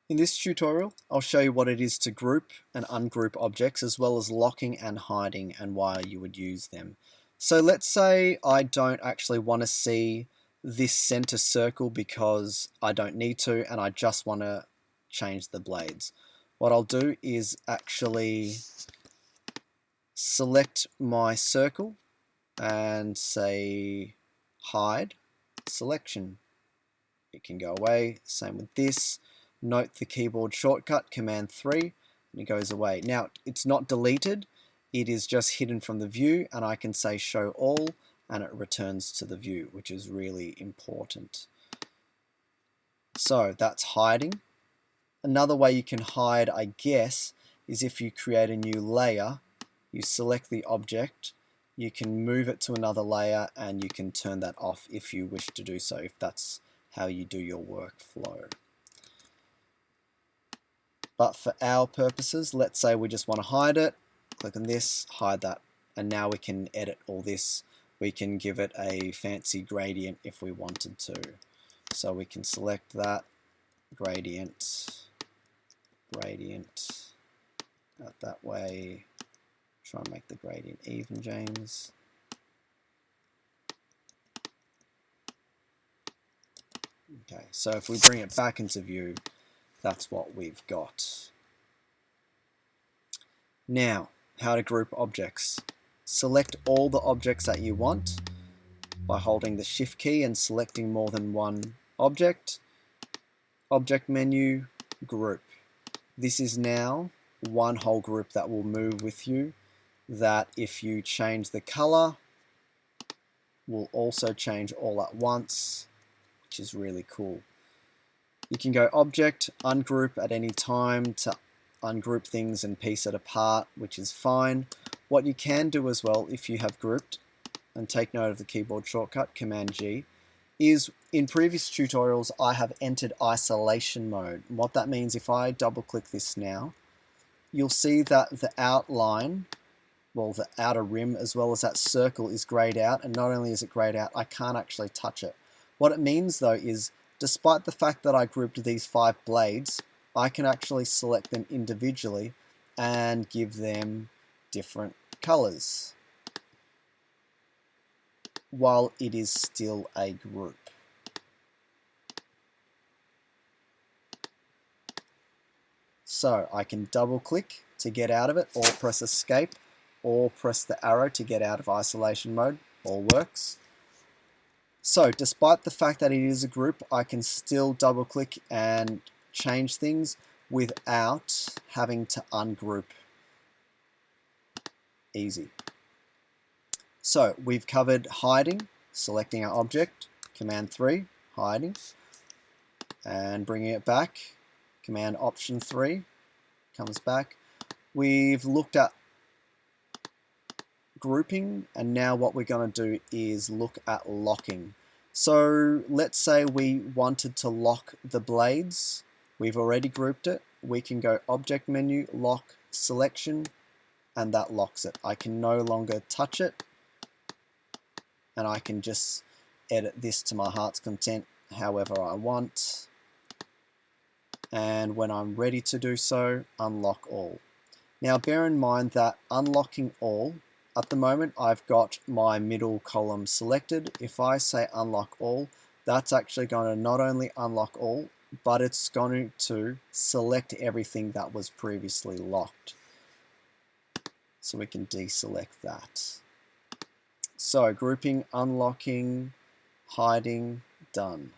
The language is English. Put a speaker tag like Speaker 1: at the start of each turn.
Speaker 1: In this tutorial, I'll show you what it is to group and ungroup objects, as well as locking and hiding and why you would use them. So let's say I don't actually want to see this center circle because I don't need to and I just want to change the blades. What I'll do is actually select my circle and say hide selection. It can go away. Same with this. Note the keyboard shortcut, Command 3, and it goes away. Now, it's not deleted, it is just hidden from the view, and I can say show all, and it returns to the view, which is really important. So that's hiding. Another way you can hide, I guess, is if you create a new layer, you select the object, you can move it to another layer, and you can turn that off if you wish to do so, if that's how you do your workflow. But for our purposes, let's say we just want to hide it, click on this, hide that, and now we can edit all this. We can give it a fancy gradient if we wanted to. So we can select that, gradient, that way. Try and make the gradient even, James. Okay, so if we bring it back into view, that's what we've got. Now, how to group objects. Select all the objects that you want by holding the Shift key and selecting more than one object. Object menu, group. This is now one whole group that will move with you, that if you change the color, will also change all at once, which is really cool. You can go object, ungroup at any time to ungroup things and piece it apart, which is fine. What you can do as well, if you have grouped, and take note of the keyboard shortcut, Command G, is in previous tutorials I have entered isolation mode. And what that means, if I double click this now, you'll see that the outline, well, the outer rim as well as that circle is grayed out, and not only is it grayed out, I can't actually touch it. What it means though is, despite the fact that I grouped these 5 blades, I can actually select them individually and give them different colors while it is still a group. So I can double click to get out of it, or press escape, or press the arrow to get out of isolation mode. All works. So despite the fact that it is a group, I can still double click and change things without having to ungroup. Easy. So we've covered hiding, selecting our object, Command 3, hiding, and bringing it back, Command Option 3, comes back. We've looked at grouping, and now what we're going to do is look at locking. So let's say we wanted to lock the blades. We've already grouped it. We can go Object Menu, Lock, Selection, and that locks it. I can no longer touch it, and I can just edit this to my heart's content however I want. And when I'm ready to do so, unlock all. Now bear in mind that unlocking all, at the moment I've got my middle column selected. If I say unlock all, that's actually going to not only unlock all, but it's going to select everything that was previously locked. So we can deselect that. So grouping, unlocking, hiding, done.